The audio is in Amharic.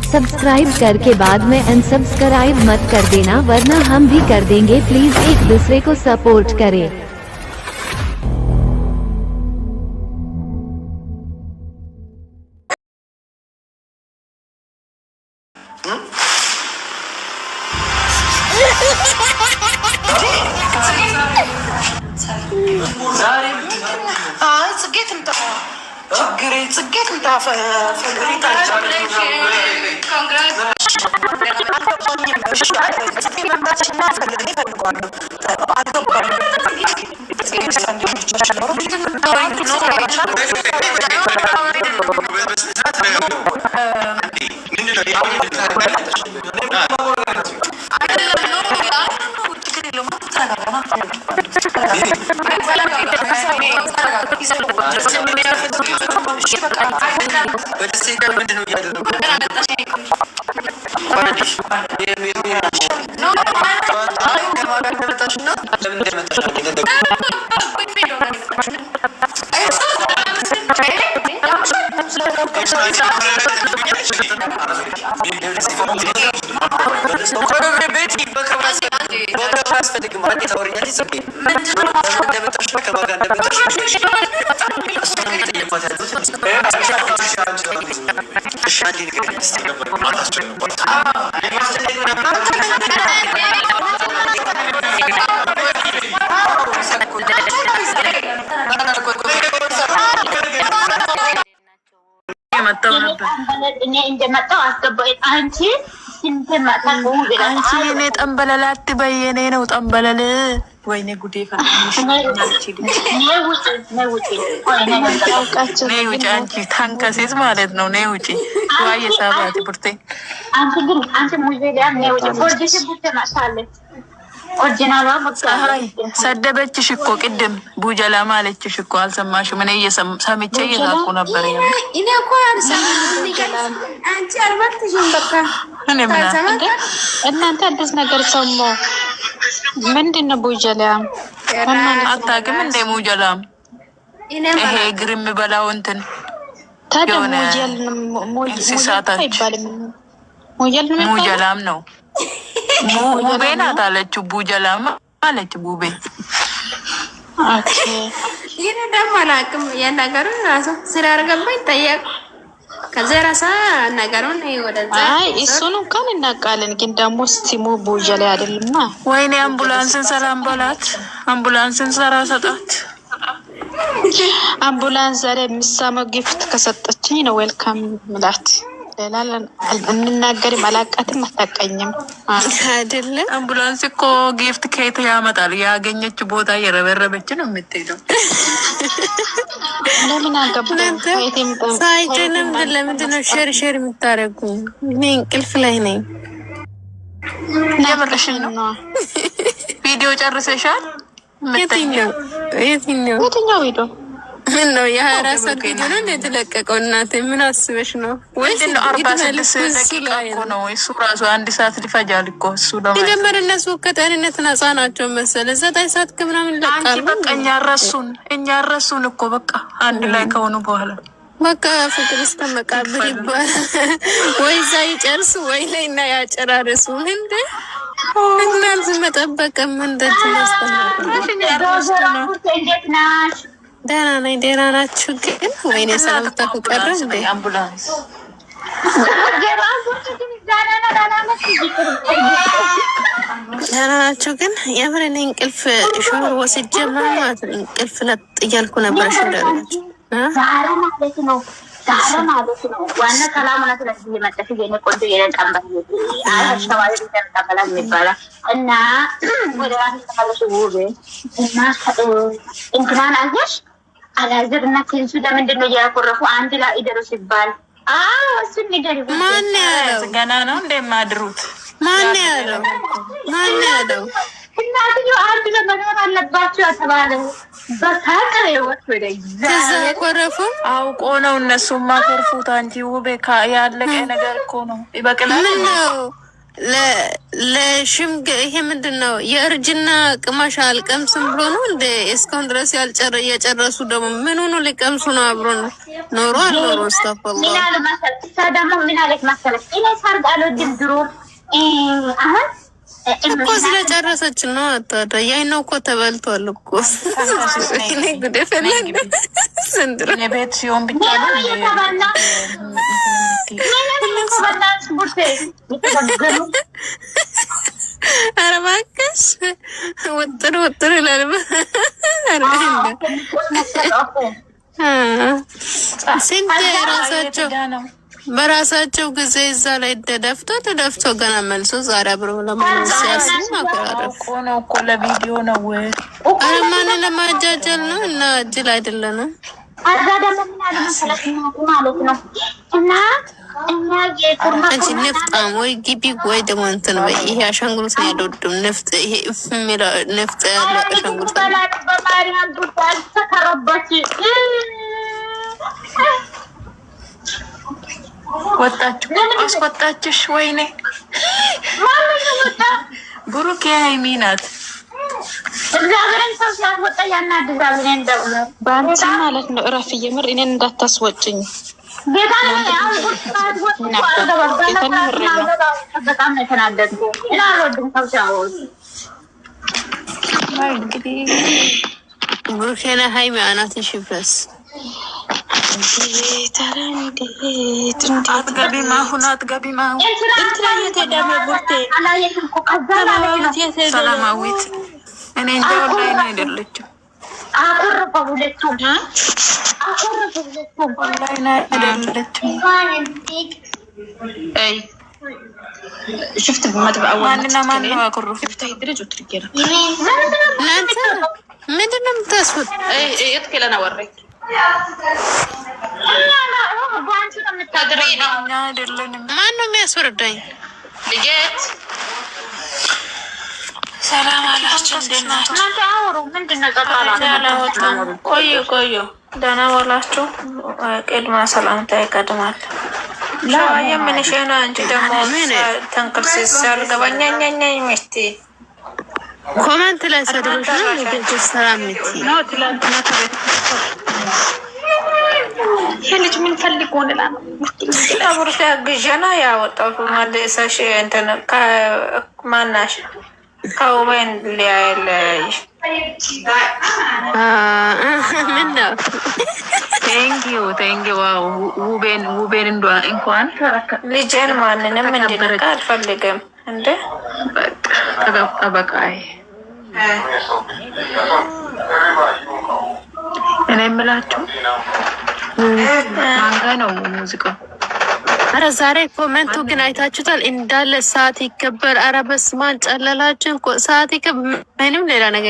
सब्सक्राइब करके बाद में अनसब्सक्राइब मत कर देना वरना हम भी कर देंगे। प्लीज एक दूसरे को सपोर्ट करें। እኔ ጠንበለላት በየኔ ነው ጠንበለል ወይኔ ጉዴ ፈራሽ ነይ ውጪ አንቺ ታንከሴት ማለት ነው። ነይ ውጪ ዋይ ሳባት ቡርቴ አንቺ ግን አንቺ ሙዚየም ነይ ውጪ ፎርጂስ ቡርቴ ማሻለች ኦሪጂናሏ ፀሐይ ሰደበችሽ እኮ ቅድም ቡጀላ ማለችሽ እኮ አልሰማሽም? እኔ ሰምቼ እየሳቁ ነበር። እኔ እኮ አልሰማሁም። አንቺ አልመጥሽም በቃ እኔ ምን እናንተ አዲስ ነገር ሰሙ። ምንድነው ቡጀላ? አታውቅም እንደ ሙጀላ ይሄ እግር የሚበላው እንትን ታዲያ ሙጀላም ነው። ቡቤ ናት አለችው። ቡጀላም አለች ቡቤ። ኦኬ ይሄ ደግሞ አላውቅም። የነገሩን ራሱ ስራ አርገባኝ ጠየቅ ከዘራሳ ነገሩን ወደዛ አይ እሱን እንኳን እናውቃለን፣ ግን ደግሞ ስሙ ቡጀላ አይደለም። ወይኔ አምቡላንስን ሰላም በላት። አምቡላንስን ሰራ ሰጣት። አምቡላንስ ዛሬ የሚሳመው ጊፍት ከሰጠችኝ ነው ዌልካም ምላት። ሌላ እንናገርም አላውቃትም አታውቀኝም አይደለ? አምቡላንስ እኮ ጊፍት ከየት ያመጣል? ያገኘች ቦታ እየረበረበች ነው የምትሄደው። ለምን አገባኝ ሳይጨንም ለምንድን ነው ሸር የምታረጉ? እኔ እንቅልፍ ላይ ነኝ። የምርሽን ነው? ቪዲዮ ጨርሰሻል? የትኛው ቪዲዮ? ምን ነው የ24 ሰዓት ቪዲዮ ነው የተለቀቀው? እናቴ ምን አስበሽ ነው? ወይስ 46 ደቂቃ እኮ ነው? እሱ ራሱ 1 ሰዓት ሊፈጃል እኮ እሱ ነው። የጀመረ እነሱ ከጤንነት ነፃ ናቸው መሰለ። 9 ሰዓት ከምናምን ለቃሉ። በቃ እኛ ረሱን እኮ በቃ አንድ ላይ ከሆኑ በኋላ በቃ ፍቅር እስከ መቃብር ይባላል። ወይ እዛ ይጨርሱ ወይ ላይ እና ያጨራርሱ እንዴ እናንተ መጠበቅ ምን እንደተስተናገደ ደህና ነኝ። ደህና ናችሁ ግን? ወይኔ ሰላምታ ቀረ እንዴ? አምቡላንስ ደህና ናችሁ ግን? የምር እኔ እንቅልፍ ሻወር ወስጄ ማለት ነው እንቅልፍ ለጥ እያልኩ ነበር። ሽንደላችሁ ዛሬ ማለት ነው ዋና ሰላም ነው። ስለዚህ የመጣሽ የኔ ቆንጆ የነጣምባ አሽተዋል ተንጣበላ የሚባለው እና ወደ ራስ ተመለሽ ውብ እና እንኳን አየሽ አላዘርና ከንሱ ለምንድን ነው ያቆረፉ አንድ ላይ ይደሩ ሲባል እሱ ነገር ማን ያለው ገና ነው እንደማድሩት ማን ያለው እናትዮ አንድ ለመኖር አለባቸው ተባለ። በታቀረ ይወጥ ወደ ተዘቆረፉ አውቆ ነው እነሱማ ኮርፉት። አንቺ ውቤ ያለቀ ነገር እኮ ነው። ይበቅላል ነው ለሽምግ ይሄ ምንድነው የእርጅና ቅማሽ አልቀምስም ብሎ ነው እንደ እስካሁን ድረስ የጨረሱ ደግሞ ምን ሆኖ ሊቀምሱ ነው? አብሮ ኖሮ አልኖሮ ስታፈላ ምን አለ መሰለሽ ደግሞ ምን አለች መሰለሽ እኔ ሰርግ አልወድም ድሮ አሁን እኮ ስለጨረሰች ነው። አታዳ ያይነው እኮ ተበልቷል እኮ እኔ ጉዴ ፈለግ ስንድሮ የቤት ሲሆን ብቻ ነው ኧረ እባክሽ ወጥር ይላል። ስንት በራሳቸው ጊዜ እዛ ላይ ተደፍቶ ገና መልሶ ዛሬ አብሮ ለማለት ሲያስብ ማቆራረፍ ነው እኮ ለቪዲዮ ነው። ኧረ ማንን ለማጃጀል ነው? እና እጅል አይደለንም። አዛ ደግሞ ምን አለ መሰለሽ ማለት ነው እና እኛ አንቺ ንፍጣም ወይ ግቢ ወይ ደግሞ እንትን ወይ ይሄ አሻንጉሊት ነው ያልወድም ንፍጥ ይሄ የሚለው ንፍጥ ያለው አሻንጉሊት በማርያም ዱባል ተከረባች ወጣችሁ አስወጣችሽ። ወይኔ ብሩክ ሃይሚ ናት። እግዚአብሔርን ሰው ሲያስወጣ ያናድዳል። እንደው በአንቺ ማለት ነው እረፍ። የምር እኔን እንዳታስወጭኝ ጌታ ነው። አሁን በጣም ነው የተናደድኩት። እና አልወድም ሰው ሲያወሩ እንግዲህ ብሩክና ሃይሚ አናትሽ ይፍረስ። አትገቢም አሁን አትገቢም አሁን ሰላማዊት እኔ እንጃ ወላሂ ነው አይደለችም። አቆረፈው ሁለቱም ወላሂ ነው አይደለችም። አይ شفت بمطبع اول ማንና ማን ነው አቆረፈው? شفت يدرج وتركينا እናንተ ምንድን ነው የምታስቡት? يدخل انا اوريك ማን ነው የሚያስወርዳኝ? ልጄት ሰላም አላችሁ? እንዴት ናችሁ? ቆዩ ደህና ዋላችሁ? ቅድመ ሰላምታ ይቀድማል። ሻየ ምን ሸና አንቺ ደግሞ ተንክል ሲሳል ገባኛኛኛ ሚስቴ ኮመንት ላይ ሰድቦሽ ነው ልጅ ሰላም ምትይ ነው ትላንትና ከቤት ልጅ ምን ፈልጎ ነው አብሩት ያግዣና ያወጣው ማለሰሽ እንትን ከማናሽ ከወይን ሊያለሽ ምን ነው ቴንኪው ዋው ውቤን እንኳን ልጄን ማንንም እንድነካ አልፈልግም እንደ በቃይ እኔ የምላችሁ ማንጋ ነው ሙዚቃው። ኧረ ዛሬ ኮመንቱ ግን አይታችሁታል እንዳለ ሰዓት ይከበር። ኧረ በስመ አብ ጨለላችሁ እኮ ሰዓት ይከበር ምንም ሌላ ነገር